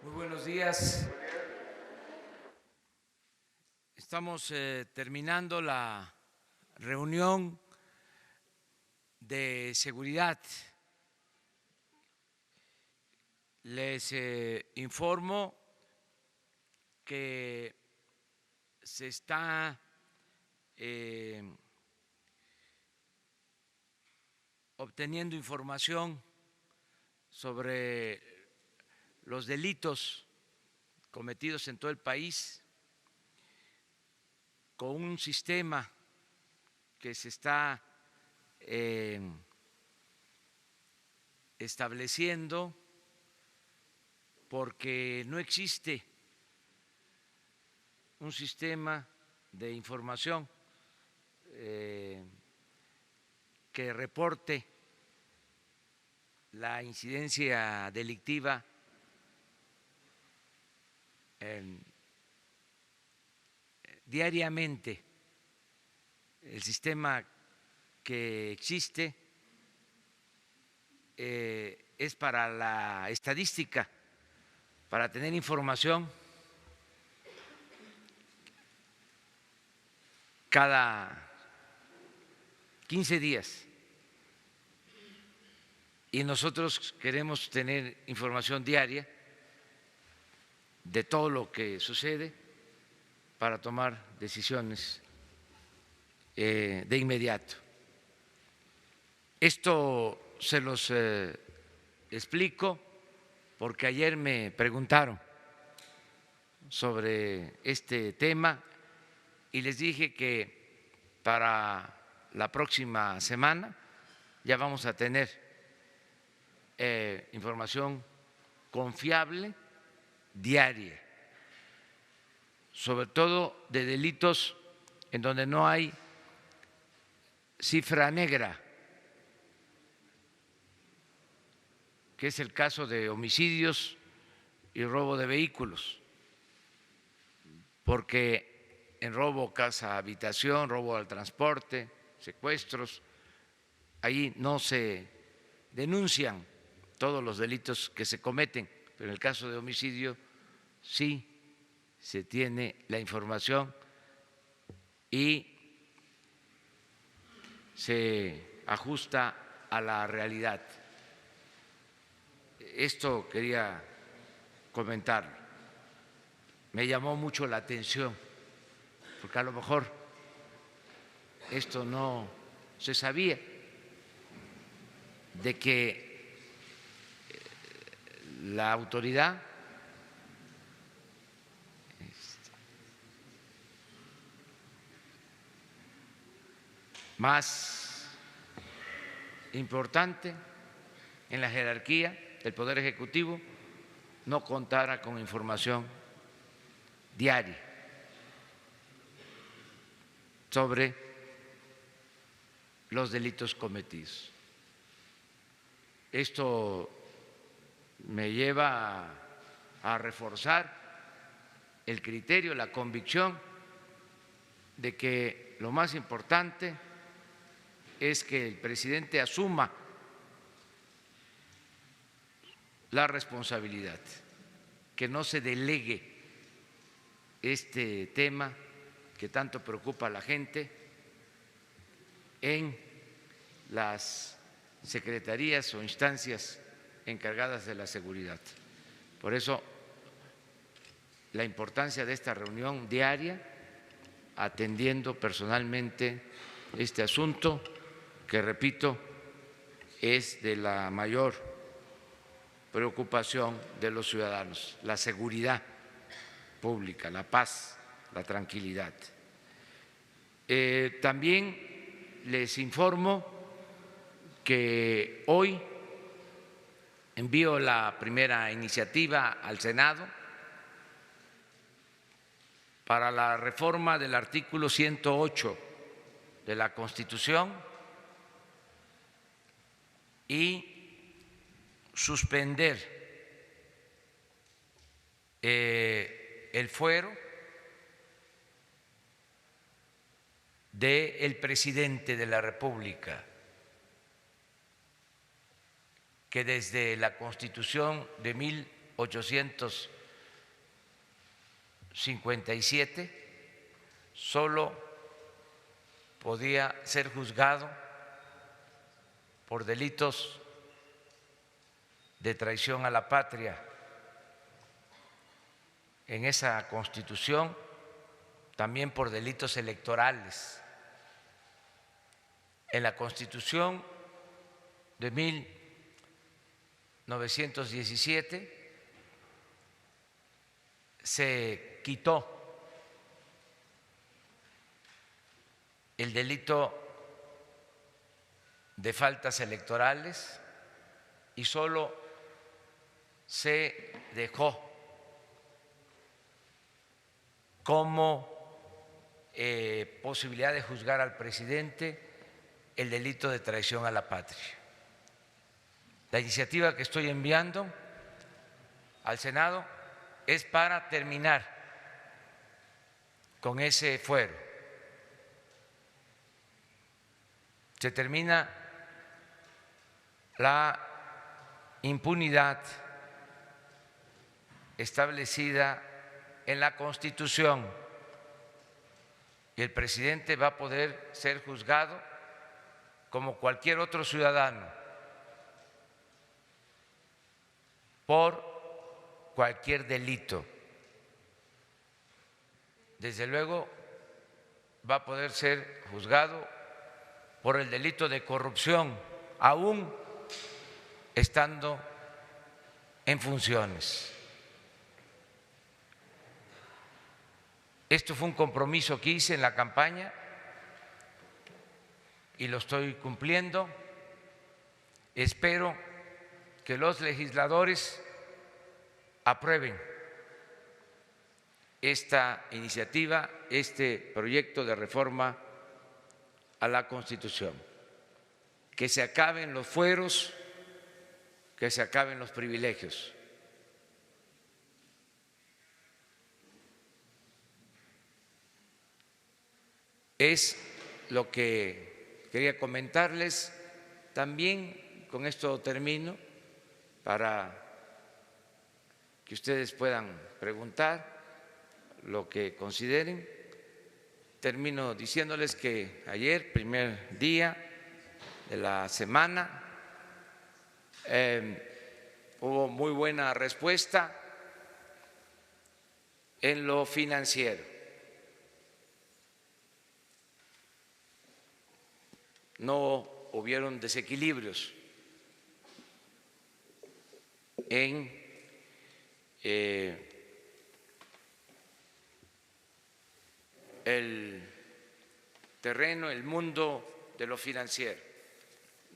Muy buenos días. Estamos terminando la reunión de seguridad. Les informo que se está obteniendo información sobre los delitos cometidos en todo el país con un sistema que se está estableciendo porque no existe un sistema de información que reporte la incidencia delictiva diariamente. El sistema que existe es para la estadística, para tener información cada 15 días. Y nosotros queremos tener información diaria de todo lo que sucede para tomar decisiones de inmediato. Esto se los explico porque ayer me preguntaron sobre este tema y les dije que para la próxima semana ya vamos a tener información confiable diaria, sobre todo de delitos en donde no hay cifra negra, que es el caso de homicidios y robo de vehículos, porque en robo casa habitación, robo al transporte, secuestros, ahí no se denuncian todos los delitos que se cometen, pero en el caso de homicidio sí se tiene la información y se ajusta a la realidad. Esto quería comentar. Me llamó mucho la atención, porque a lo mejor esto no se sabía, de que la autoridad más importante en la jerarquía del Poder Ejecutivo no contara con información diaria sobre los delitos cometidos. Esto me lleva a reforzar el criterio, la convicción de que lo más importante es que el presidente asuma la responsabilidad, que no se delegue este tema que tanto preocupa a la gente en las secretarías o instancias encargadas de la seguridad. Por eso, la importancia de esta reunión diaria, atendiendo personalmente este asunto, que repito, es de la mayor preocupación de los ciudadanos, la seguridad pública, la paz, la tranquilidad. También les informo que hoy envío la primera iniciativa al Senado para la reforma del artículo 108 de la Constitución y suspender el fuero del presidente de la República, que desde la Constitución de 1857 solo podía ser juzgado por delitos de traición a la patria. En esa Constitución también por delitos electorales. En la Constitución de 1917 se quitó el delito de faltas electorales y solo se dejó como posibilidad de juzgar al presidente el delito de traición a la patria. La iniciativa que estoy enviando al Senado es para terminar con ese fuero. Se termina la impunidad establecida en la Constitución y el presidente va a poder ser juzgado como cualquier otro ciudadano por cualquier delito. Desde luego va a poder ser juzgado por el delito de corrupción, aún estando en funciones. Esto fue un compromiso que hice en la campaña y lo estoy cumpliendo. Espero que los legisladores aprueben esta iniciativa, este proyecto de reforma a la Constitución, que se acaben los fueros, que se acaben los privilegios. Es lo que quería comentarles. También con esto termino para que ustedes puedan preguntar lo que consideren. Termino diciéndoles que ayer, primer día de la semana, hubo muy buena respuesta en lo financiero. No hubieron desequilibrios en el terreno, el mundo de lo financiero.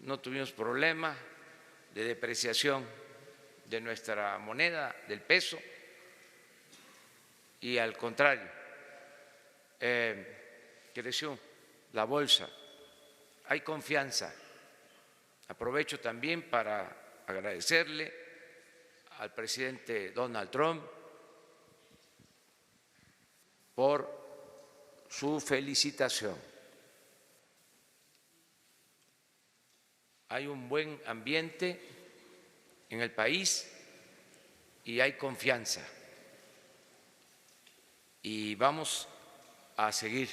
No tuvimos problema de depreciación de nuestra moneda, del peso, y al contrario, creció la bolsa. Hay confianza. Aprovecho también para agradecerle al presidente Donald Trump por su felicitación. Hay un buen ambiente en el país y hay confianza. Y vamos a seguir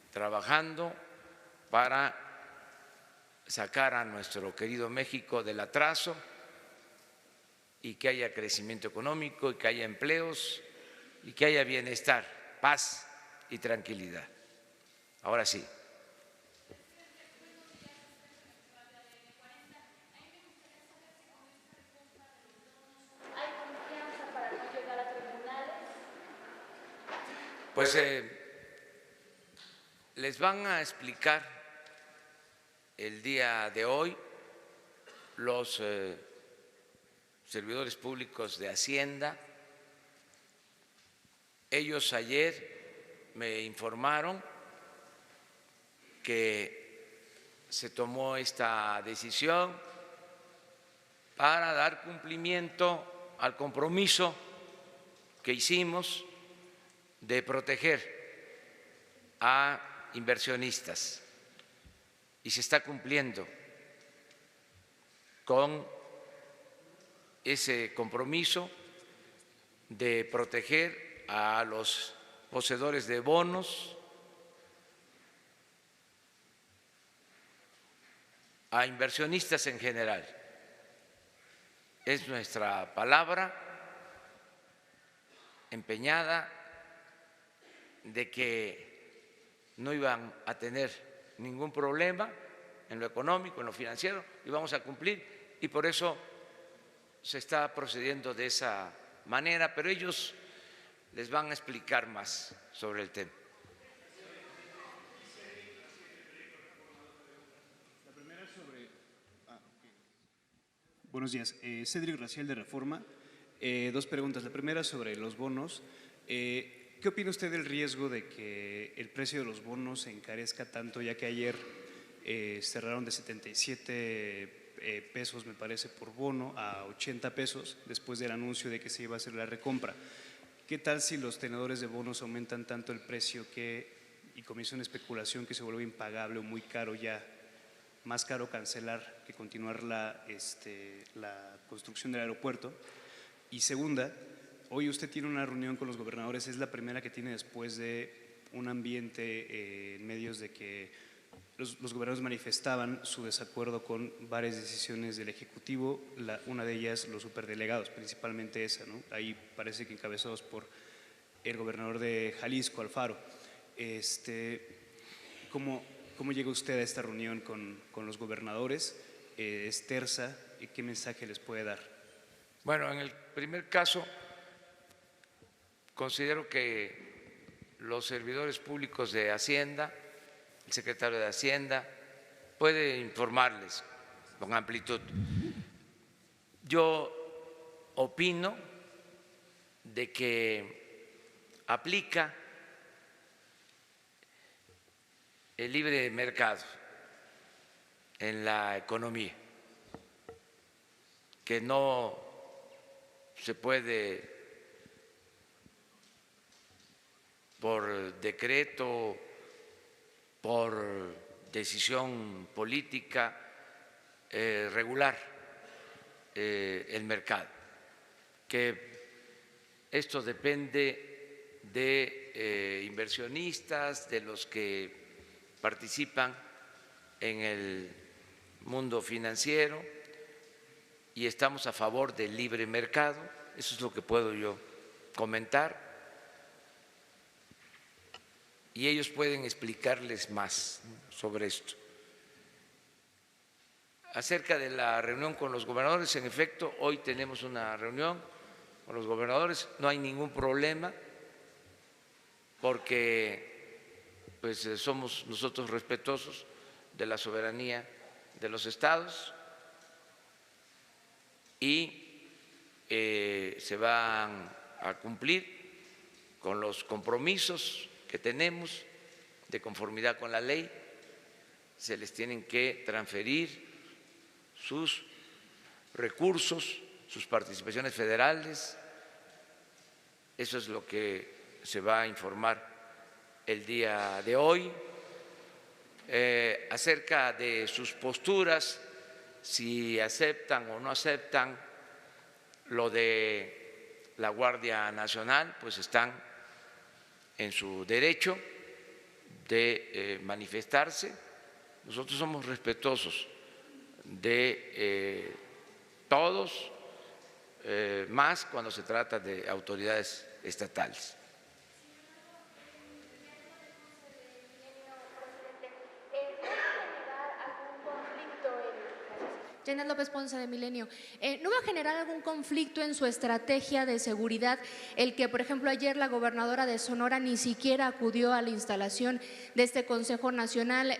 trabajando para sacar a nuestro querido México del atraso y que haya crecimiento económico y que haya empleos y que haya bienestar, paz y tranquilidad. Ahora sí. ¿Hay confianza para no llegar a tribunales? Pues les van a explicar el día de hoy los servidores públicos de Hacienda. Ellos ayer me informaron que se tomó esta decisión para dar cumplimiento al compromiso que hicimos de proteger a inversionistas, y se está cumpliendo con ese compromiso de proteger a los poseedores de bonos, a inversionistas en general. Es nuestra palabra empeñada de que no iban a tener ningún problema en lo económico, en lo financiero, y vamos a cumplir, y por eso se está procediendo de esa manera, pero ellos les van a explicar más sobre el tema. Buenos días, Cédric Raciel de Reforma. Dos preguntas. La primera sobre los bonos. ¿Qué opina usted del riesgo de que el precio de los bonos se encarezca tanto, ya que ayer cerraron de 77 pesos, me parece, por bono a 80 pesos después del anuncio de que se iba a hacer la recompra? ¿Qué tal si los tenedores de bonos aumentan tanto el precio y comienza una especulación que se vuelve impagable o muy caro ya? Más caro cancelar que continuar la construcción del aeropuerto. Y segunda, hoy usted tiene una reunión con los gobernadores, es la primera que tiene después de un ambiente en medios de que los gobernadores manifestaban su desacuerdo con varias decisiones del Ejecutivo, una de ellas los superdelegados, principalmente esa, ¿no? Ahí parece que encabezados por el gobernador de Jalisco, Alfaro. ¿Cómo llega usted a esta reunión con los gobernadores? ¿Es tersa? ¿Y qué mensaje les puede dar? Bueno, en el primer caso, considero que los servidores públicos de Hacienda, el secretario de Hacienda, puede informarles con amplitud. Yo opino de que aplica el libre mercado en la economía, que no se puede por decreto, por decisión política, regular el mercado, que esto depende de inversionistas, de los que participan en el mundo financiero, y estamos a favor del libre mercado. Eso es lo que puedo yo comentar, y ellos pueden explicarles más sobre esto. Acerca de la reunión con los gobernadores, en efecto, hoy tenemos una reunión con los gobernadores, no hay ningún problema, porque pues somos nosotros respetuosos de la soberanía de los estados, y se van a cumplir con los compromisos que tenemos de conformidad con la ley. Se les tienen que transferir sus recursos, sus participaciones federales. Eso es lo que se va a informar el día de hoy. Acerca de sus posturas, si aceptan o no aceptan lo de la Guardia Nacional, pues están en su derecho de manifestarse. Nosotros somos respetuosos de todos, más cuando se trata de autoridades estatales. Janet López Ponce, de Milenio. ¿No va a generar algún conflicto en su estrategia de seguridad el que, por ejemplo, ayer la gobernadora de Sonora ni siquiera acudió a la instalación de este Consejo Nacional?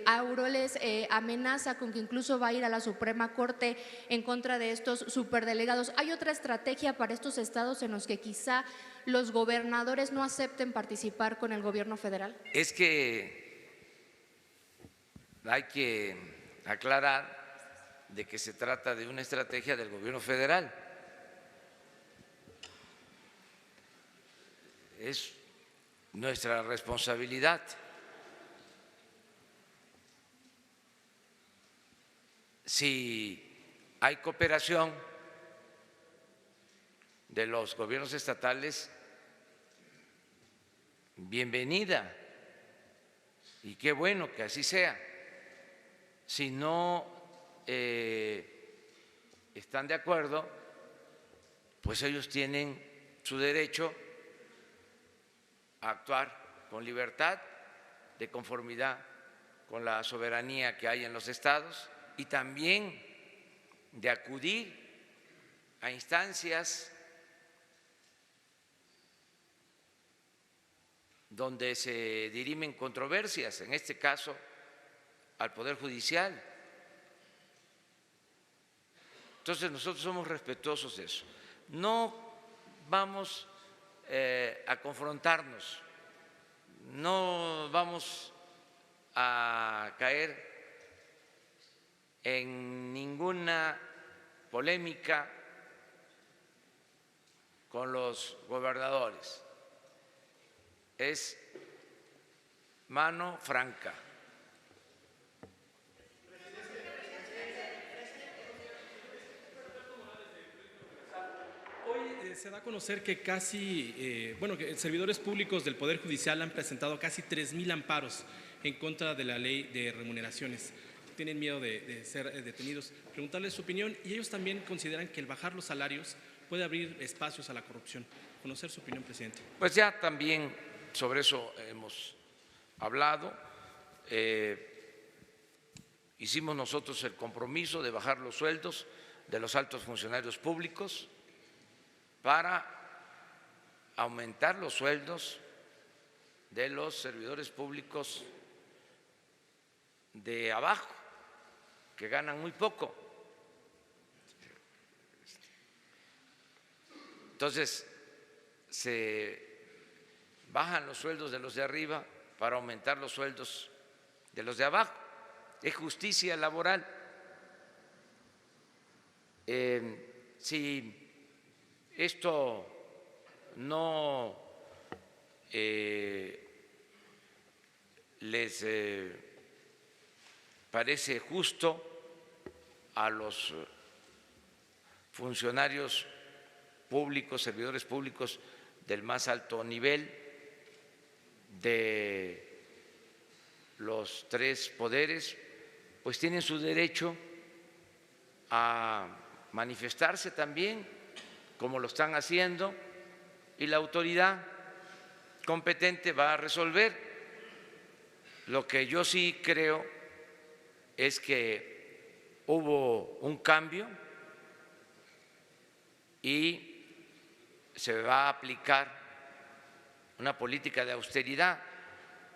Aureoles amenaza con que incluso va a ir a la Suprema Corte en contra de estos superdelegados. ¿Hay otra estrategia para estos estados en los que quizá los gobernadores no acepten participar con el gobierno federal? Es que hay que aclarar de que se trata de una estrategia del gobierno federal. Es nuestra responsabilidad. Si hay cooperación de los gobiernos estatales, bienvenida, y qué bueno que así sea. Si no están de acuerdo, pues ellos tienen su derecho a actuar con libertad, de conformidad con la soberanía que hay en los estados, y también de acudir a instancias donde se dirimen controversias, en este caso al Poder Judicial. Entonces nosotros somos respetuosos de eso. No vamos a confrontarnos, no vamos a caer en ninguna polémica con los gobernadores. Es mano franca. Hoy se da a conocer que que servidores públicos del Poder Judicial han presentado casi 3,000 amparos en contra de la ley de remuneraciones. Tienen miedo de ser detenidos. Preguntarles su opinión, y ellos también consideran que el bajar los salarios puede abrir espacios a la corrupción. Conocer su opinión, presidente. Pues ya también sobre eso hemos hablado. Hicimos nosotros el compromiso de bajar los sueldos de los altos funcionarios públicos para aumentar los sueldos de los servidores públicos de abajo, que ganan muy poco. Entonces, se bajan los sueldos de los de arriba para aumentar los sueldos de los de abajo. Es justicia laboral. Si esto no les parece justo a los funcionarios públicos, servidores públicos del más alto nivel de los tres poderes, pues tienen su derecho a manifestarse también, como lo están haciendo, y la autoridad competente va a resolver. Lo que yo sí creo es que hubo un cambio y se va a aplicar una política de austeridad.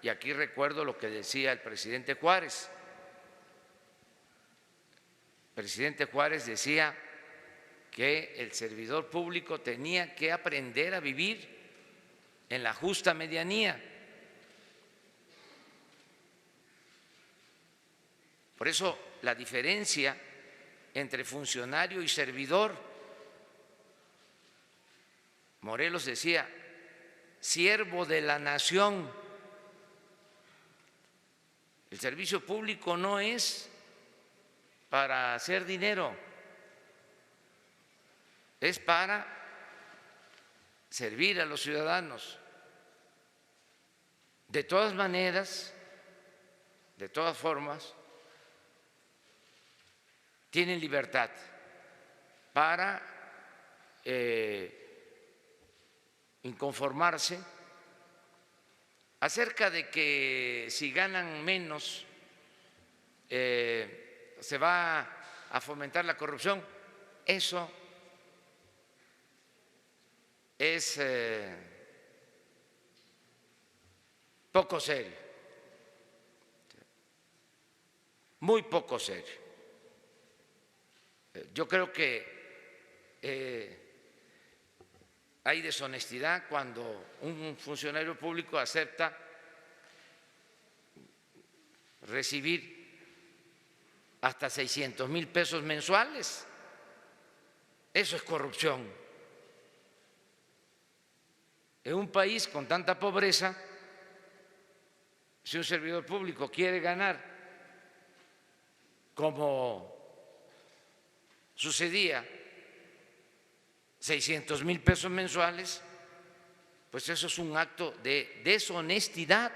Y aquí recuerdo lo que decía el presidente Juárez. El presidente Juárez decía que el servidor público tenía que aprender a vivir en la justa medianía. Por eso la diferencia entre funcionario y servidor, Morelos decía, siervo de la nación. El servicio público no es para hacer dinero, es para servir a los ciudadanos. De todas maneras, de todas formas, tienen libertad para inconformarse acerca de que si ganan menos se va a fomentar la corrupción. Eso es poco serio, muy poco serio. Yo creo que hay deshonestidad cuando un funcionario público acepta recibir hasta 600,000 pesos mensuales. Eso es corrupción. En un país con tanta pobreza, si un servidor público quiere ganar, como sucedía, 600,000 pesos mensuales, pues eso es un acto de deshonestidad.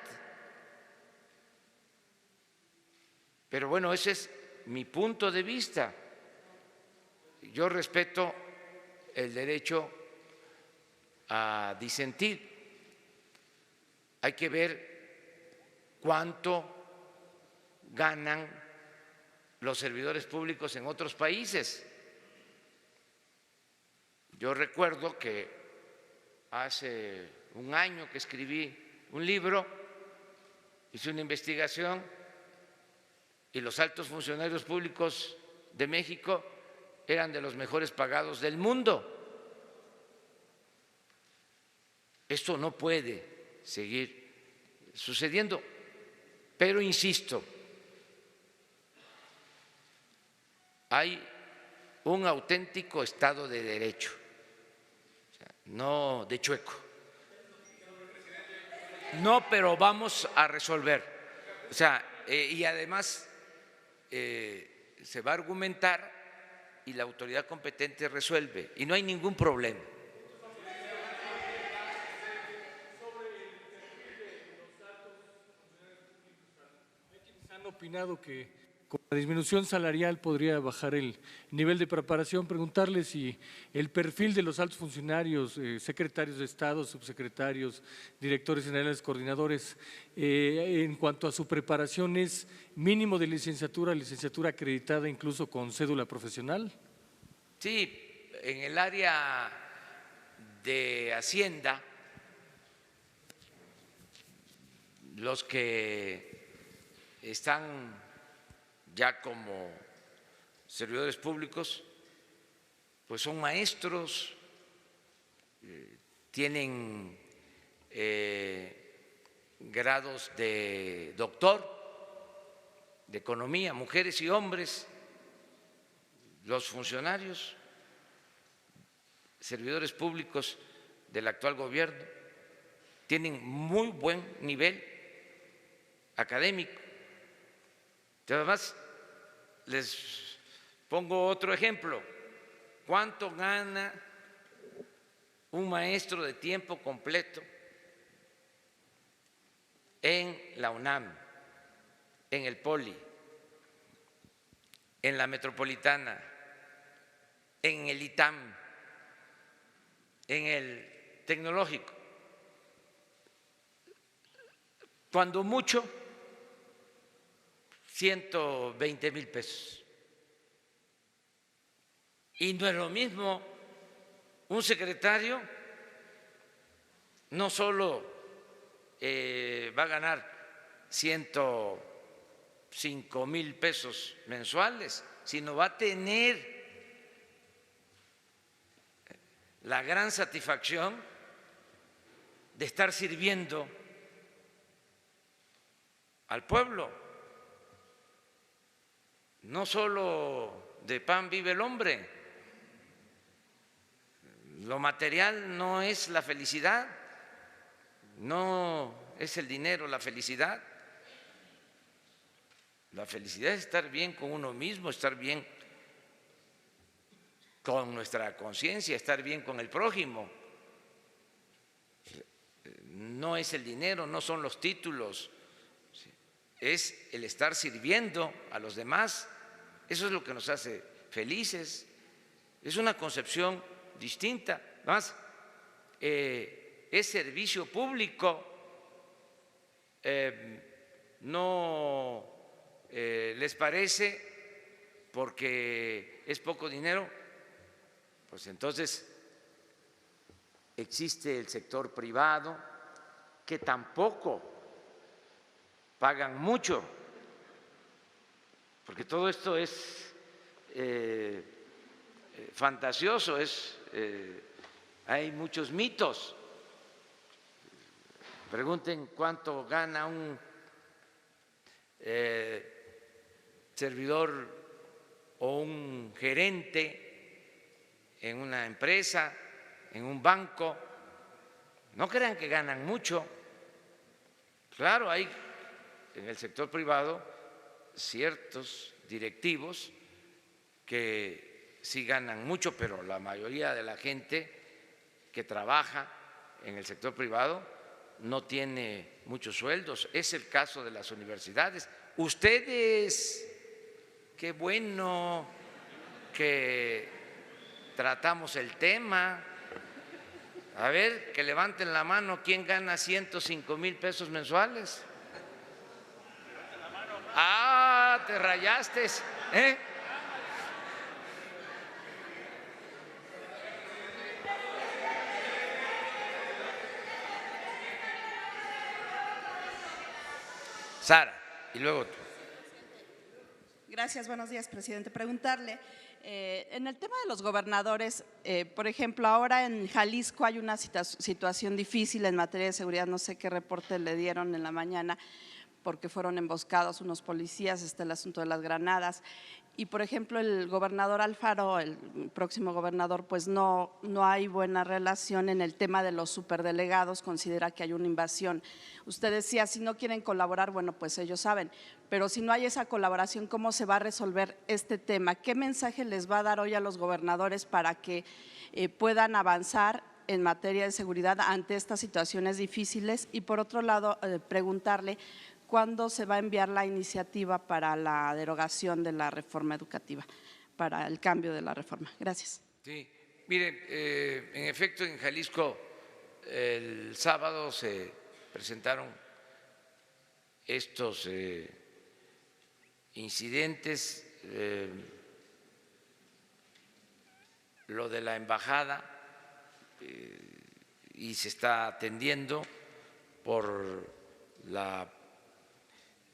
Pero bueno, ese es mi punto de vista. Yo respeto el derecho a disentir. Hay que ver cuánto ganan los servidores públicos en otros países. Yo recuerdo que hace un año que escribí un libro, hice una investigación y los altos funcionarios públicos de México eran de los mejores pagados del mundo. Esto no puede seguir sucediendo, pero insisto, hay un auténtico Estado de Derecho, no de chueco. No, pero vamos a resolver. O sea, y además se va a argumentar y la autoridad competente resuelve y no hay ningún problema. Han opinado que con la disminución salarial podría bajar el nivel de preparación. Preguntarle si el perfil de los altos funcionarios, secretarios de Estado, subsecretarios, directores generales, coordinadores, en cuanto a su preparación, ¿es mínimo de licenciatura acreditada incluso con cédula profesional? Sí, en el área de Hacienda, los que están ya como servidores públicos, pues son maestros, tienen grados de doctor de economía, mujeres y hombres. Los funcionarios, servidores públicos del actual gobierno, tienen muy buen nivel académico. Además, les pongo otro ejemplo. ¿Cuánto gana un maestro de tiempo completo en la UNAM, en el Poli, en la Metropolitana, en el ITAM, en el Tecnológico? Cuando mucho, 120,000 pesos. Y no es lo mismo un secretario, no solo va a ganar 105,000 pesos mensuales, sino va a tener la gran satisfacción de estar sirviendo al pueblo. No solo de pan vive el hombre, lo material no es la felicidad, no es el dinero la felicidad. La felicidad es estar bien con uno mismo, estar bien con nuestra conciencia, estar bien con el prójimo. No es el dinero, no son los títulos, es el estar sirviendo a los demás. Eso es lo que nos hace felices. Es una concepción distinta. Además, es servicio público. ¿No les parece porque es poco dinero? Pues entonces existe el sector privado que tampoco pagan mucho, porque todo esto es fantasioso, hay muchos mitos. Pregunten cuánto gana un servidor o un gerente en una empresa, en un banco. No crean que ganan mucho. Claro, hay en el sector privado ciertos directivos que sí ganan mucho, pero la mayoría de la gente que trabaja en el sector privado no tiene muchos sueldos. Es el caso de las universidades. Ustedes, qué bueno que tratamos el tema. A ver, que levanten la mano, ¿quién gana 105,000 pesos mensuales? Ah, te rayaste, ¿eh? Sara, y luego tú. Gracias, buenos días, presidente. Preguntarle, en el tema de los gobernadores, por ejemplo, ahora en Jalisco hay una situación difícil en materia de seguridad, no sé qué reporte le dieron en la mañana, porque fueron emboscados unos policías, está el asunto de las granadas. Y, por ejemplo, el gobernador Alfaro, el próximo gobernador, pues no hay buena relación en el tema de los superdelegados, considera que hay una invasión. Usted decía, si no quieren colaborar, bueno, pues ellos saben, pero si no hay esa colaboración, ¿cómo se va a resolver este tema? ¿Qué mensaje les va a dar hoy a los gobernadores para que puedan avanzar en materia de seguridad ante estas situaciones difíciles? Y por otro lado, preguntarle, ¿cuándo se va a enviar la iniciativa para la derogación de la reforma educativa, para el cambio de la reforma? Gracias. Sí, miren, en efecto en Jalisco el sábado se presentaron estos incidentes, lo de la embajada, y se está atendiendo por la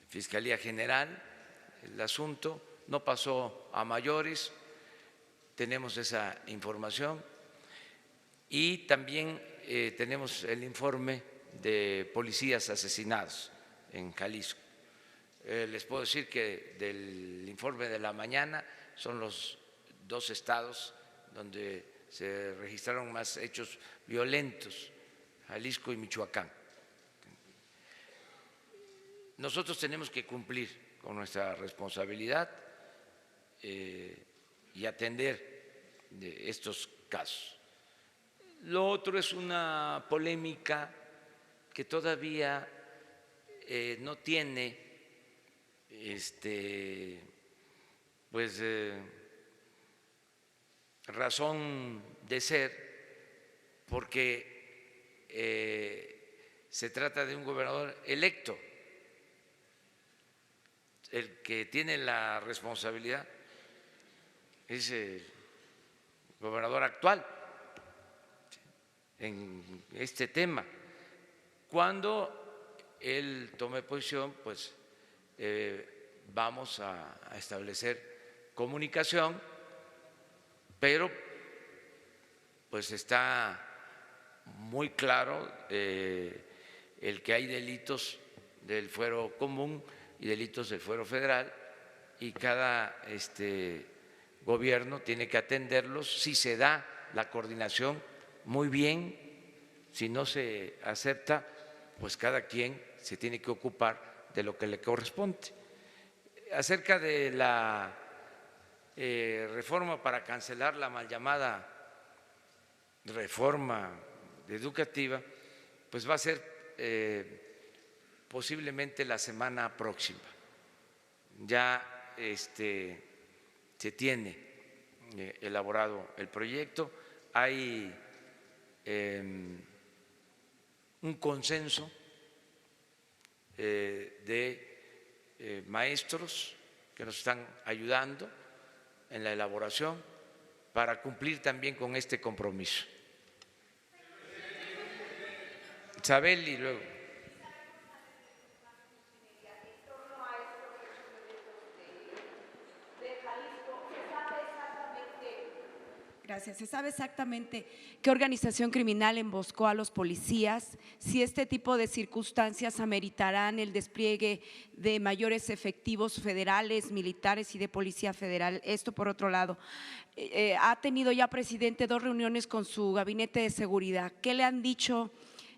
Fiscalía General el asunto, no pasó a mayores, tenemos esa información y también tenemos el informe de policías asesinados en Jalisco. Les puedo decir que del informe de la mañana son los 2 estados donde se registraron más hechos violentos, Jalisco y Michoacán. Nosotros tenemos que cumplir con nuestra responsabilidad y atender estos casos. Lo otro es una polémica que todavía no tiene pues razón de ser, porque se trata de un gobernador electo. El que tiene la responsabilidad es el gobernador actual en este tema. Cuando él tome posición, pues vamos a establecer comunicación, pero pues está muy claro el que hay delitos del fuero común y delitos del fuero federal, y cada gobierno tiene que atenderlos. Si se da la coordinación, muy bien; si no se acepta, pues cada quien se tiene que ocupar de lo que le corresponde. Acerca de la reforma para cancelar la mal llamada reforma educativa, pues va a ser posiblemente la semana próxima. Ya se tiene elaborado el proyecto, hay un consenso de maestros que nos están ayudando en la elaboración para cumplir también con este compromiso. Isabel y luego. Gracias. ¿Se sabe exactamente qué organización criminal emboscó a los policías? Si este tipo de circunstancias ameritarán el despliegue de mayores efectivos federales, militares y de Policía Federal. Esto por otro lado. Ha tenido ya, presidente, 2 reuniones con su gabinete de seguridad. ¿Qué le han dicho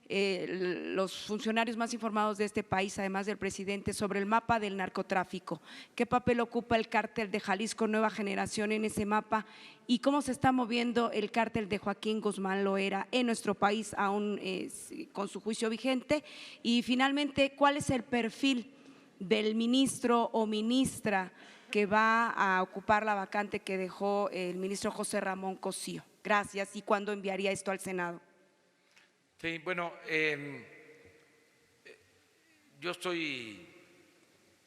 los funcionarios más informados de este país, además del presidente, sobre el mapa del narcotráfico. ¿Qué papel ocupa el cártel de Jalisco Nueva Generación en ese mapa y cómo se está moviendo el cártel de Joaquín Guzmán Loera en nuestro país aún con su juicio vigente? Y finalmente, ¿cuál es el perfil del ministro o ministra que va a ocupar la vacante que dejó el ministro José Ramón Cosío? Gracias. ¿Y cuándo enviaría esto al Senado? Sí, bueno, yo estoy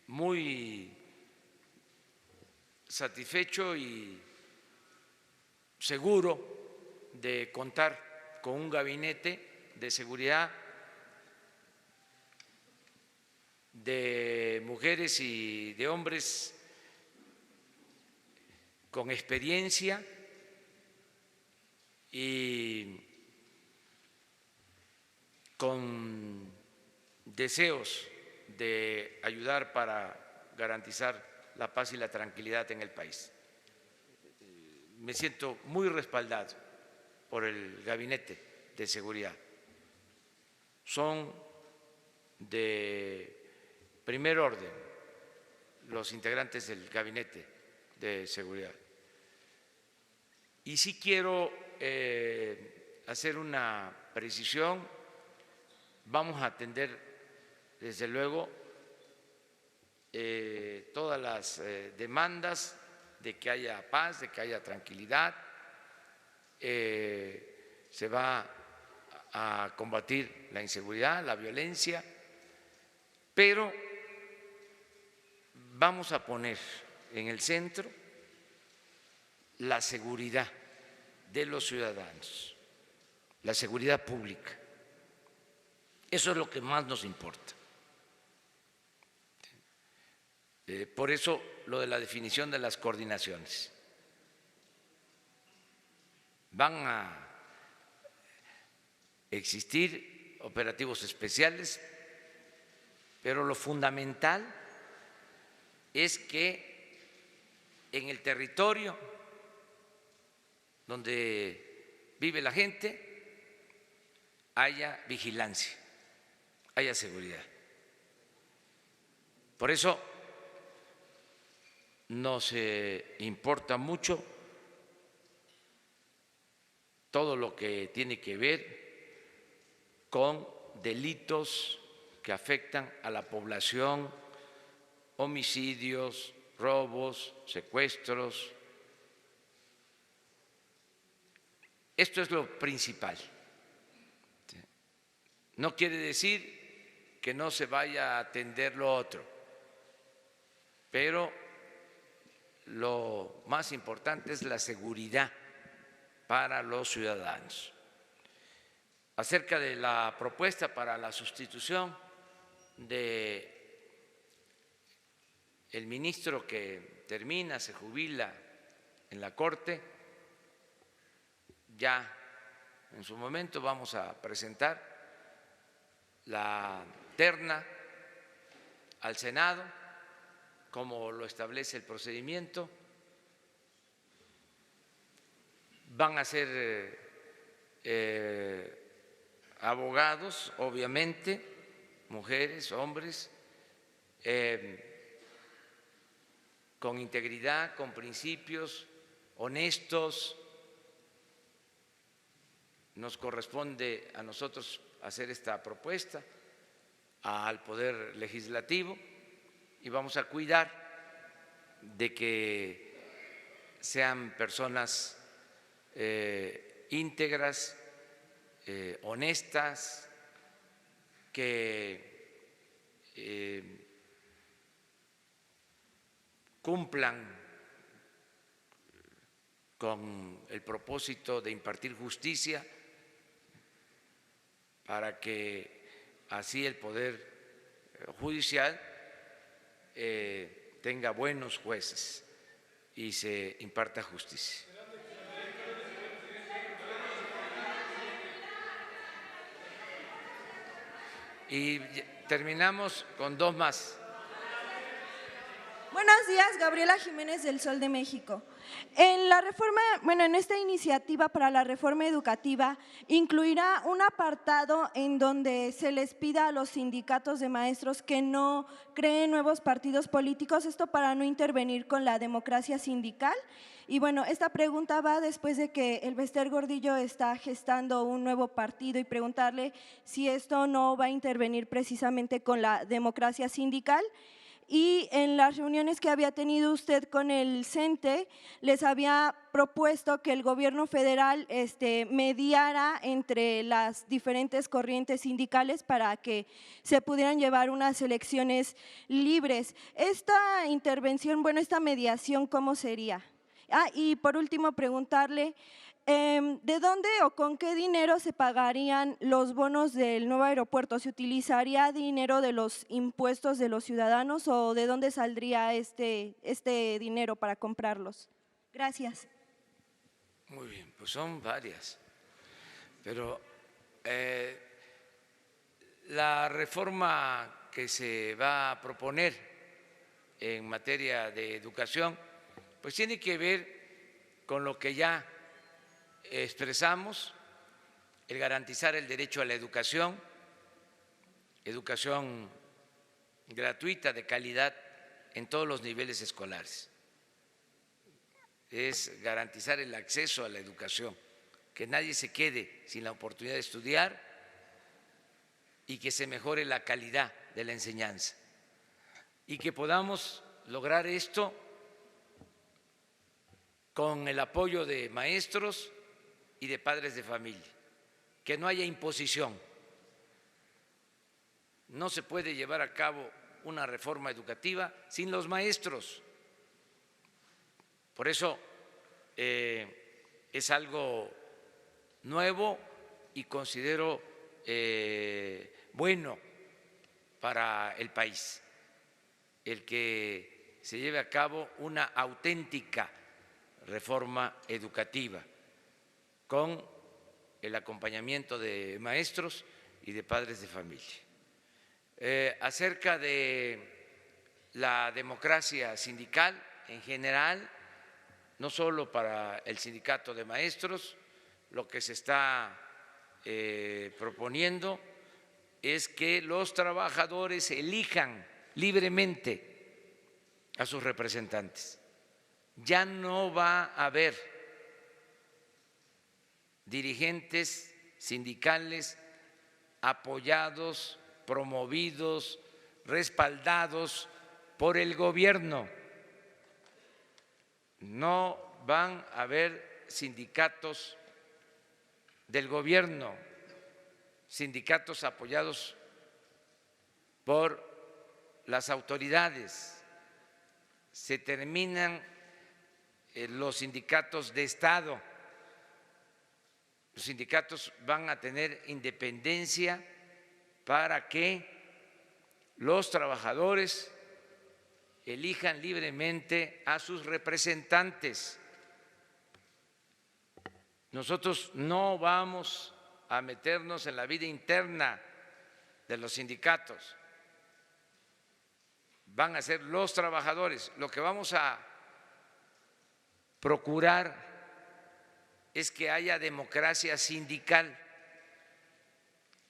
muy satisfecho y seguro de contar con un gabinete de seguridad de mujeres y de hombres con experiencia y con deseos de ayudar para garantizar la paz y la tranquilidad en el país. Me siento muy respaldado por el Gabinete de Seguridad. Son de primer orden los integrantes del Gabinete de Seguridad. Y sí quiero hacer una precisión. Vamos a atender, desde luego, todas las demandas de que haya paz, de que haya tranquilidad. Se va a combatir la inseguridad, la violencia, pero vamos a poner en el centro la seguridad de los ciudadanos, la seguridad pública. Eso es lo que más nos importa. Por eso lo de la definición de las coordinaciones. Van a existir operativos especiales, pero lo fundamental es que en el territorio donde vive la gente haya vigilancia, haya seguridad. Por eso nos importa mucho todo lo que tiene que ver con delitos que afectan a la población, homicidios, robos, secuestros. Esto es lo principal. No quiere decir que no se vaya a atender lo otro, pero lo más importante es la seguridad para los ciudadanos. Acerca de la propuesta para la sustitución de el ministro que termina, se jubila en la Corte, ya en su momento vamos a presentar la terna al Senado, como lo establece el procedimiento. Van a ser abogados, obviamente, mujeres, hombres, con integridad, con principios, honestos. Nos corresponde a nosotros hacer esta propuesta al Poder Legislativo y vamos a cuidar de que sean personas íntegras, honestas, que cumplan con el propósito de impartir justicia para que así el Poder Judicial tenga buenos jueces y se imparta justicia. Y terminamos con dos más. Buenos buenos días, Gabriela Jiménez del Sol de México. En la reforma, en esta iniciativa para la reforma educativa, incluirá un apartado en donde se les pida a los sindicatos de maestros que no creen nuevos partidos políticos, esto para no intervenir con la democracia sindical. Y bueno, esta pregunta va después de que el Bester Gordillo está gestando un nuevo partido y preguntarle si esto no va a intervenir precisamente con la democracia sindical. Y en las reuniones que había tenido usted con el CENTE, les había propuesto que el gobierno federal mediara entre las diferentes corrientes sindicales para que se pudieran llevar unas elecciones libres. Esta intervención, esta mediación, ¿cómo sería? Y por último, preguntarle, ¿de dónde o con qué dinero se pagarían los bonos del nuevo aeropuerto? ¿Se utilizaría dinero de los impuestos de los ciudadanos o de dónde saldría este dinero para comprarlos? Gracias. Muy bien, pues son varias, pero la reforma que se va a proponer en materia de educación, pues tiene que ver con lo que ya expresamos, el garantizar el derecho a la educación gratuita, de calidad, en todos los niveles escolares. Es garantizar el acceso a la educación, que nadie se quede sin la oportunidad de estudiar y que se mejore la calidad de la enseñanza. Y que podamos lograr esto con el apoyo de maestros y de padres de familia, que no haya imposición. No se puede llevar a cabo una reforma educativa sin los maestros. Por eso es algo nuevo y considero bueno para el país el que se lleve a cabo una auténtica reforma educativa con el acompañamiento de maestros y de padres de familia. Acerca de la democracia sindical en general, no solo para el sindicato de maestros, lo que se está proponiendo es que los trabajadores elijan libremente a sus representantes. Ya no va a haber dirigentes sindicales apoyados, promovidos, respaldados por el gobierno. No van a haber sindicatos del gobierno, sindicatos apoyados por las autoridades. Se terminan los sindicatos de Estado. Los sindicatos van a tener independencia para que los trabajadores elijan libremente a sus representantes. Nosotros no vamos a meternos en la vida interna de los sindicatos. Van a ser los trabajadores. Lo que vamos a procurar es que haya democracia sindical,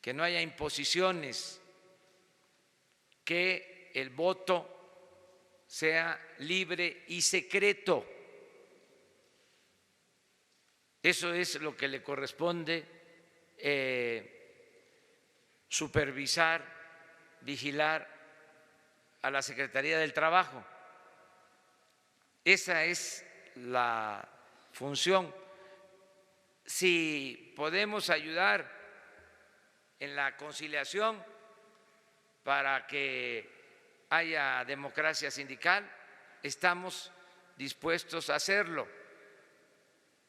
que no haya imposiciones, que el voto sea libre y secreto. Eso es lo que le corresponde supervisar, vigilar a la Secretaría del Trabajo. Esa es la función. Si podemos ayudar en la conciliación para que haya democracia sindical, estamos dispuestos a hacerlo,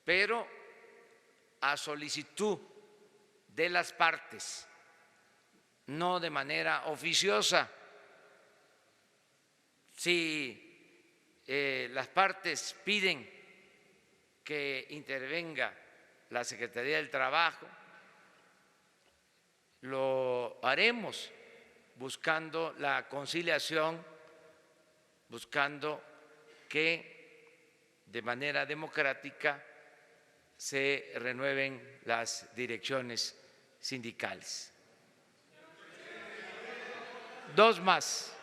pero a solicitud de las partes, no de manera oficiosa. Si las partes piden que intervenga la Secretaría del Trabajo, lo haremos buscando la conciliación, buscando que de manera democrática se renueven las direcciones sindicales. Dos más.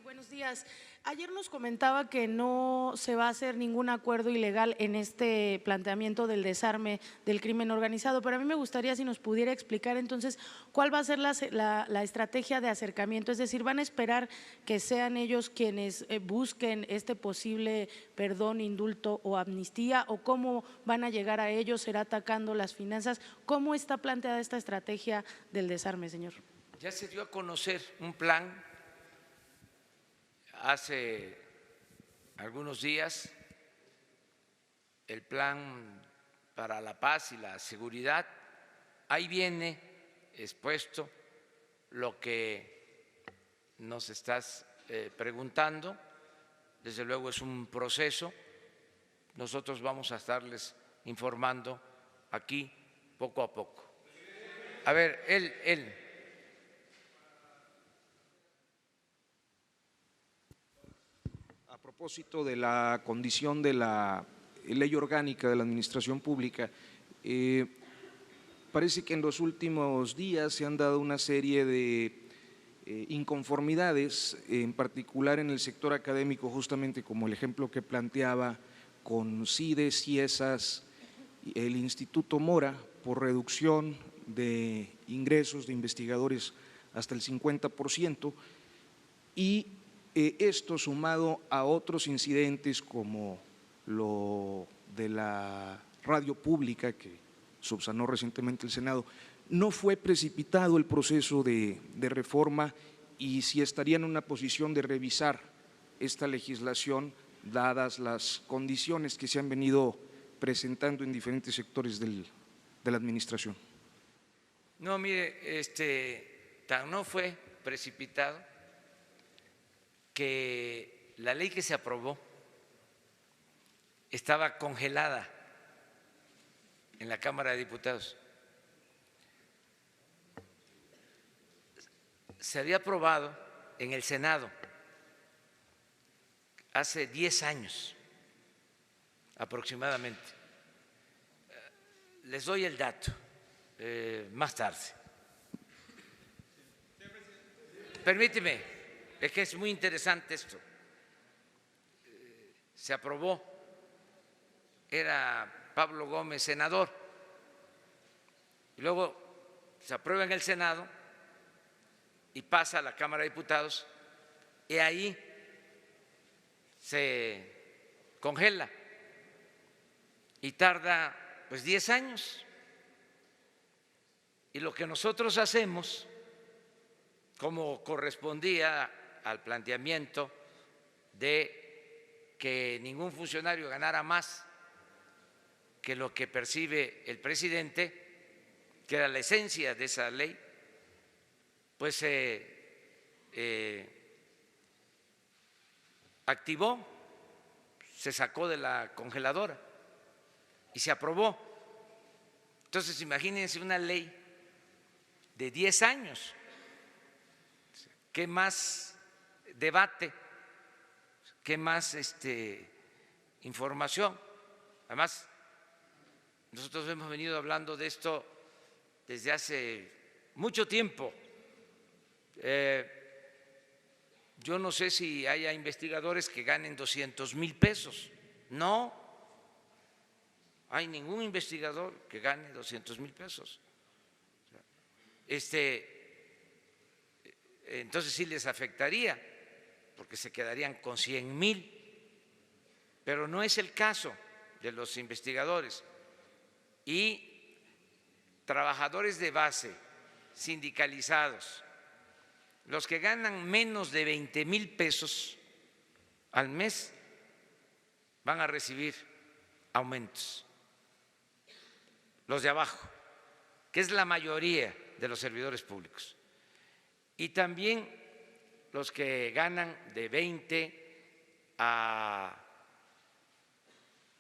Buenos días. Ayer nos comentaba que no se va a hacer ningún acuerdo ilegal en este planteamiento del desarme del crimen organizado, pero a mí me gustaría si nos pudiera explicar entonces cuál va a ser la estrategia de acercamiento, es decir, ¿van a esperar que sean ellos quienes busquen este posible perdón, indulto o amnistía, o cómo van a llegar a ellos? ¿Será atacando las finanzas? ¿Cómo está planteada esta estrategia del desarme, señor? Ya se dio a conocer un plan hace algunos días, el plan para la paz y la seguridad. Ahí viene expuesto lo que nos estás preguntando. Desde luego es un proceso. Nosotros vamos a estarles informando aquí poco a poco. A ver, él. A propósito de la condición de la ley orgánica de la administración pública, parece que en los últimos días se han dado una serie de inconformidades, en particular en el sector académico, justamente como el ejemplo que planteaba con CIDES, CIESAS, el Instituto Mora, por reducción de ingresos de investigadores hasta el 50%, y esto sumado a otros incidentes como lo de la radio pública que subsanó recientemente el Senado, no fue precipitado el proceso de reforma, y si estaría en una posición de revisar esta legislación dadas las condiciones que se han venido presentando en diferentes sectores de la administración. No, mire, tan no fue precipitado que la ley que se aprobó estaba congelada en la Cámara de Diputados. Se había aprobado en el Senado hace 10 años aproximadamente. Les doy el dato más tarde. Permíteme. Es que es muy interesante esto. Se aprobó, era Pablo Gómez senador, y luego se aprueba en el Senado y pasa a la Cámara de Diputados, y ahí se congela y tarda pues 10 años. Y lo que nosotros hacemos, como correspondía al planteamiento de que ningún funcionario ganara más que lo que percibe el presidente, que era la esencia de esa ley, pues se activó, se sacó de la congeladora y se aprobó. Entonces, imagínense una ley de 10 años, ¿qué más debate, qué más información? Además, nosotros hemos venido hablando de esto desde hace mucho tiempo. Yo no sé si haya investigadores que ganen 200,000 pesos. No hay ningún investigador que gane 200,000 pesos. Entonces sí les afectaría, porque se quedarían con 100,000, pero no es el caso de los investigadores. Y trabajadores de base, sindicalizados, los que ganan menos de 20,000 pesos al mes van a recibir aumentos. Los de abajo, que es la mayoría de los servidores públicos. Y también los que ganan de 20 a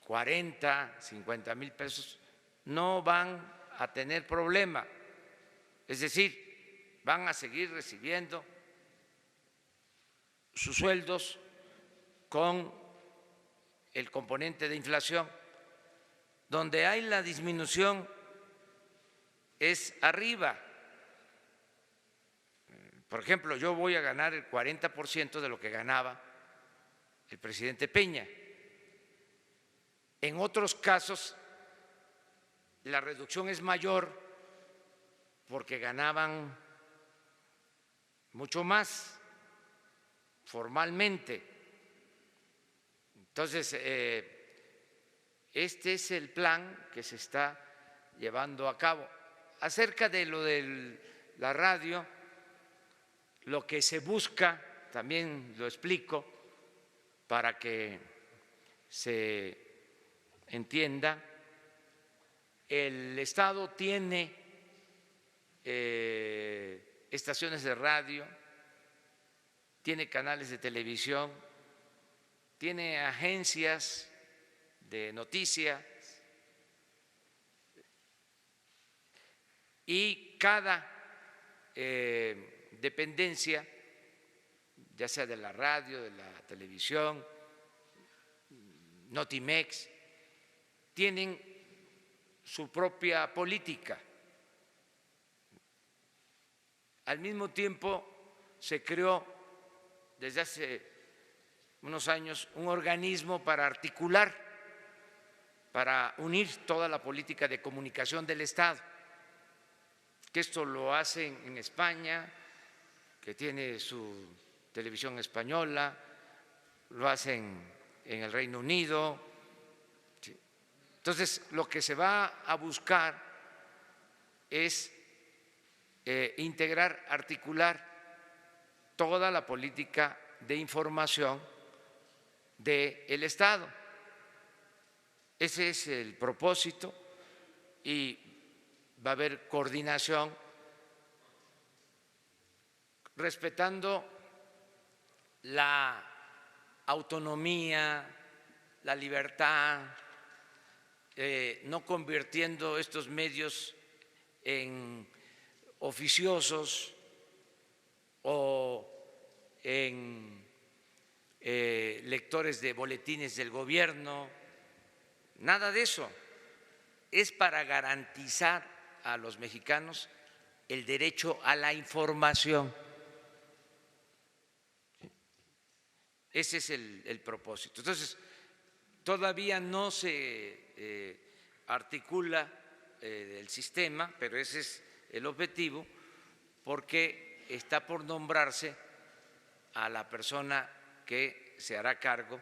40, 50,000 pesos no van a tener problema. Es decir, van a seguir recibiendo sus sueldos con el componente de inflación. Donde hay la disminución es arriba. Por ejemplo, yo voy a ganar el 40% de lo que ganaba el presidente Peña. En otros casos, la reducción es mayor porque ganaban mucho más formalmente. Entonces, este es el plan que se está llevando a cabo. Acerca de lo de la radio, lo que se busca, también lo explico para que se entienda, el Estado tiene estaciones de radio, tiene canales de televisión, tiene agencias de noticias y cada dependencia, ya sea de la radio, de la televisión, Notimex, tienen su propia política. Al mismo tiempo se creó desde hace unos años un organismo para articular, para unir toda la política de comunicación del Estado, que esto lo hacen en España, que tiene su televisión española, lo hacen en el Reino Unido. Entonces, lo que se va a buscar es integrar, articular toda la política de información del Estado. Ese es el propósito y va a haber coordinación respetando la autonomía, la libertad, no convirtiendo estos medios en oficiosos o en lectores de boletines del gobierno, nada de eso. Es para garantizar a los mexicanos el derecho a la información. Ese es el propósito. Entonces, todavía no se articula el sistema, pero ese es el objetivo, porque está por nombrarse a la persona que se hará cargo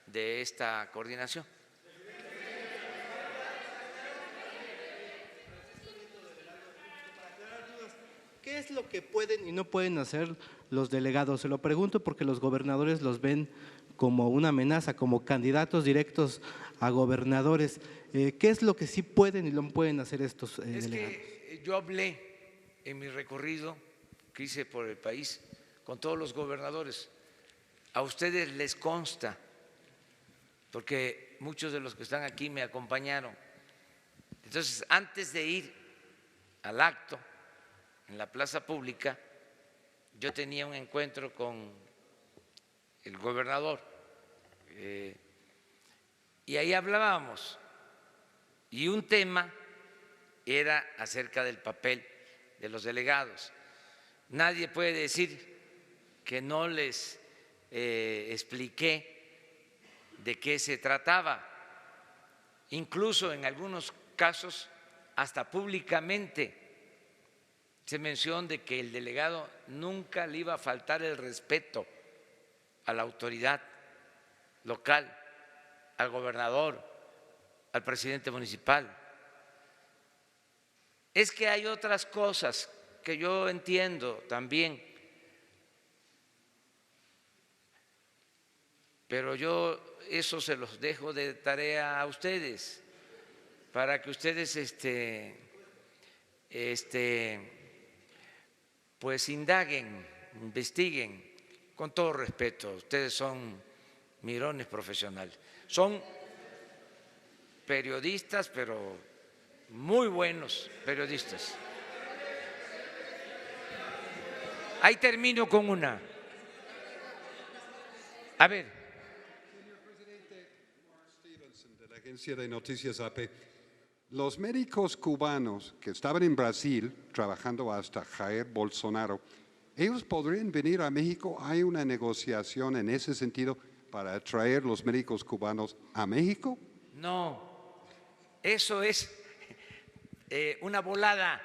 de esta coordinación. ¿Qué es lo que pueden y no pueden hacer los delegados? Se lo pregunto porque los gobernadores los ven como una amenaza, como candidatos directos a gobernadores. ¿Qué es lo que sí pueden y no pueden hacer estos delegados? Que yo hablé en mi recorrido que hice por el país con todos los gobernadores. A ustedes les consta, porque muchos de los que están aquí me acompañaron. Entonces, antes de ir al acto en la plaza pública, yo tenía un encuentro con el gobernador y ahí hablábamos, y un tema era acerca del papel de los delegados. Nadie puede decir que no les expliqué de qué se trataba, incluso en algunos casos hasta públicamente se menciona de que el delegado nunca le iba a faltar el respeto a la autoridad local, al gobernador, al presidente municipal. Es que hay otras cosas que yo entiendo también, pero yo eso se los dejo de tarea a ustedes, para que ustedes pues indaguen, investiguen, con todo respeto. Ustedes son mirones profesionales, son periodistas, pero muy buenos periodistas. Ahí termino con una. A ver, Agencia de Noticias AP. Los médicos cubanos que estaban en Brasil trabajando hasta Jair Bolsonaro, ¿ellos podrían venir a México? ¿Hay una negociación en ese sentido para traer los médicos cubanos a México? No, eso es una volada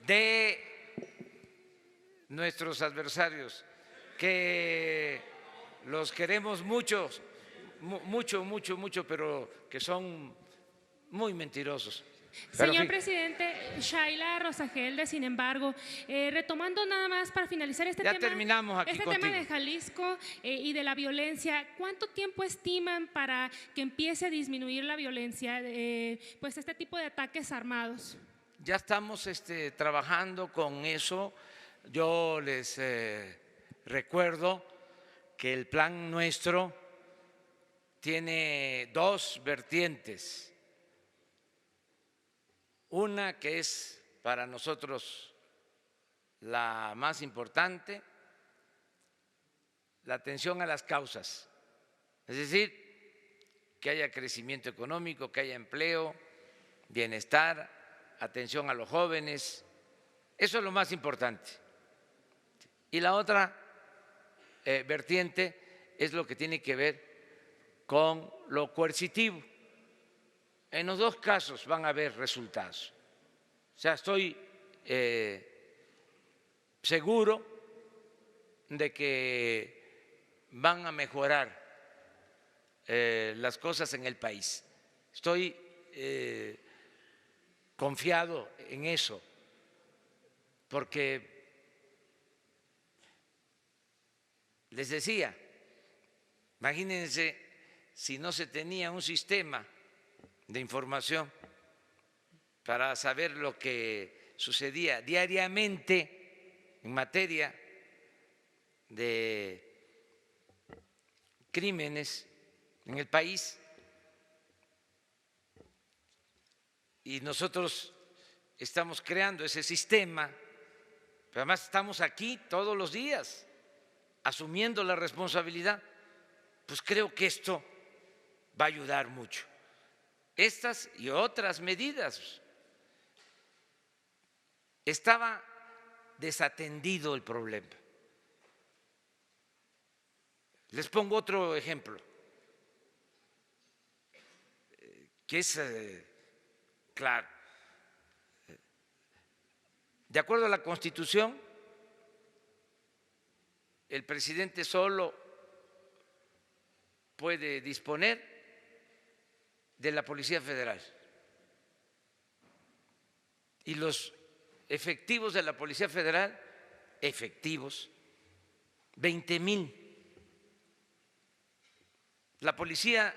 de nuestros adversarios, que los queremos mucho, pero que son muy mentirosos. Señor presidente, Shaila Rosagelde, sin embargo, retomando nada más para finalizar este ya terminamos aquí este contigo. tema de Jalisco y de la violencia, ¿cuánto tiempo estiman para que empiece a disminuir la violencia, pues este tipo de ataques armados? Ya estamos trabajando con eso. Yo les recuerdo que el plan nuestro tiene dos vertientes. Una que es para nosotros la más importante, la atención a las causas, es decir, que haya crecimiento económico, que haya empleo, bienestar, atención a los jóvenes, eso es lo más importante. Y la otra vertiente es lo que tiene que ver con lo coercitivo. En los dos casos van a haber resultados. O sea, estoy seguro de que van a mejorar las cosas en el país. Estoy confiado en eso, porque les decía, imagínense si no se tenía un sistema de información para saber lo que sucedía diariamente en materia de crímenes en el país. Y nosotros estamos creando ese sistema, pero además estamos aquí todos los días asumiendo la responsabilidad. Pues creo que esto va a ayudar mucho. Estas y otras medidas. Estaba desatendido el problema. Les pongo otro ejemplo, que es claro. De acuerdo a la Constitución, el presidente solo puede disponer de la Policía Federal. Y los efectivos de la Policía Federal, efectivos, 20,000. La Policía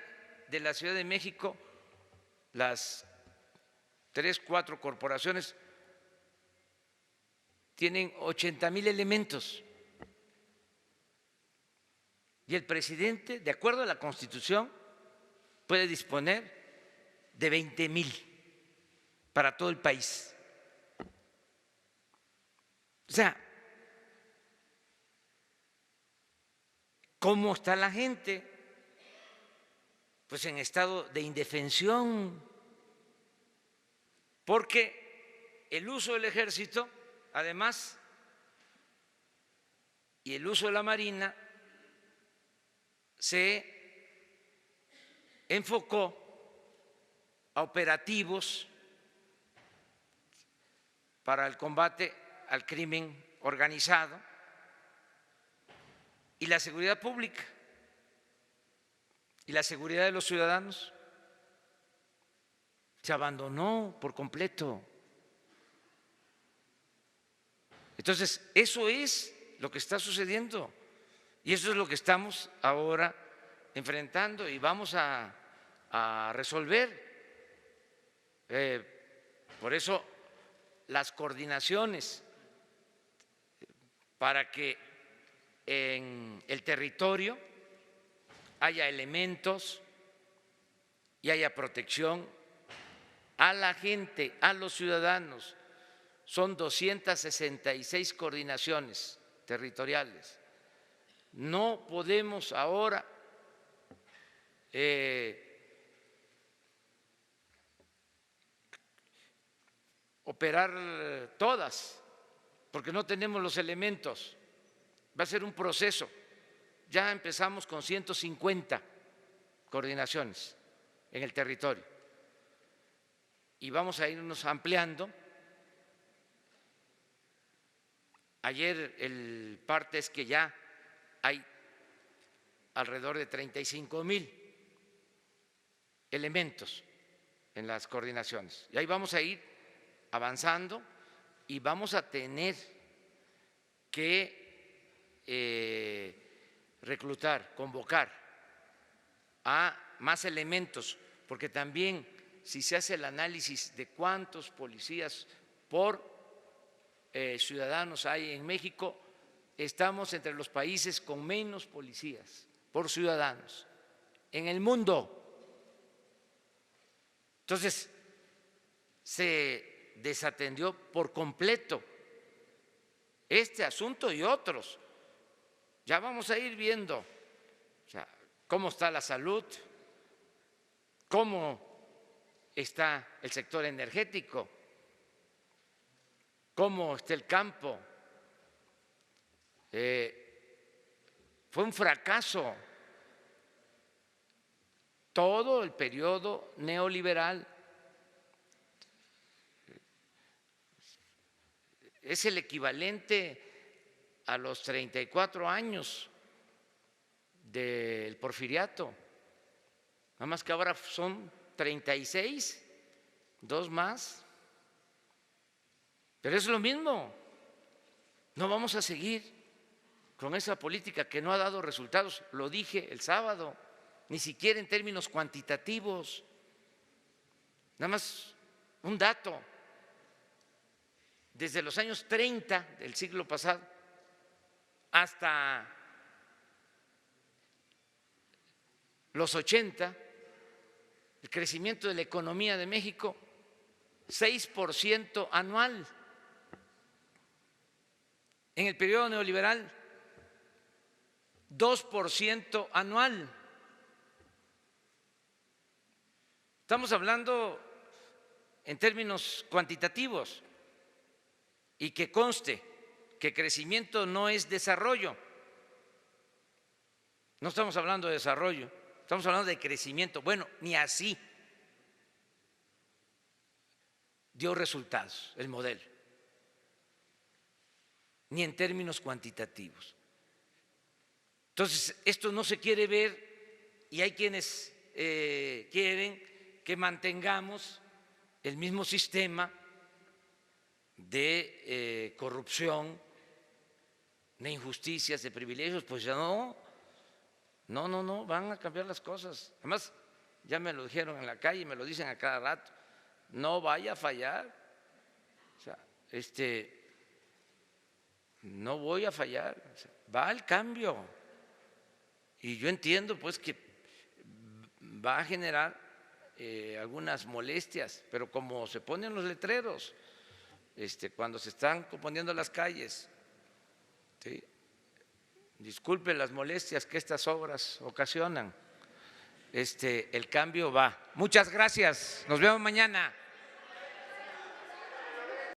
de la Ciudad de México, las 3, 4 corporaciones, tienen 80,000 elementos. Y el presidente, de acuerdo a la Constitución, puede disponer de 20,000 para todo el país. O sea, ¿cómo está la gente? Pues en estado de indefensión, porque el uso del ejército, además, y el uso de la Marina se enfocó a operativos para el combate al crimen organizado y la seguridad pública y la seguridad de los ciudadanos se abandonó por completo. Entonces, eso es lo que está sucediendo y eso es lo que estamos ahora enfrentando y vamos a resolver. Por eso las coordinaciones para que en el territorio haya elementos y haya protección a la gente, a los ciudadanos. Son 266 coordinaciones territoriales. No podemos ahora operar todas, porque no tenemos los elementos. Va a ser un proceso. Ya empezamos con 150 coordinaciones en el territorio y vamos a irnos ampliando. Ayer el parte es que ya hay alrededor de 35,000 elementos en las coordinaciones. Y ahí vamos a ir avanzando y vamos a tener que reclutar, convocar a más elementos, porque también si se hace el análisis de cuántos policías por ciudadanos hay en México, estamos entre los países con menos policías por ciudadanos en el mundo. Entonces, se desatendió por completo este asunto y otros. Ya vamos a ir viendo, o sea, cómo está la salud, cómo está el sector energético, cómo está el campo. Fue un fracaso todo el periodo neoliberal. Es el equivalente a los 34 años del porfiriato, nada más que ahora son 36, 2 más. Pero es lo mismo, no vamos a seguir con esa política que no ha dado resultados, lo dije el sábado, ni siquiera en términos cuantitativos. Nada más un dato, desde los años 30 del siglo pasado hasta los 80, el crecimiento de la economía de México, 6% anual. En el periodo neoliberal, 2% anual. Estamos hablando en términos cuantitativos y que conste que crecimiento no es desarrollo. No estamos hablando de desarrollo, estamos hablando de crecimiento. Bueno, ni así dio resultados el modelo, ni en términos cuantitativos. Entonces, esto no se quiere ver y hay quienes quieren que mantengamos el mismo sistema de corrupción, de injusticias, de privilegios. Pues ya no, van a cambiar las cosas. Además, ya me lo dijeron en la calle, me lo dicen a cada rato, no vaya a fallar. O sea, no voy a fallar, o sea, va al cambio. Y yo entiendo pues que va a generar algunas molestias, pero como se ponen los letreros cuando se están componiendo las calles, ¿sí? Disculpen las molestias que estas obras ocasionan, el cambio va. Muchas gracias, nos vemos mañana.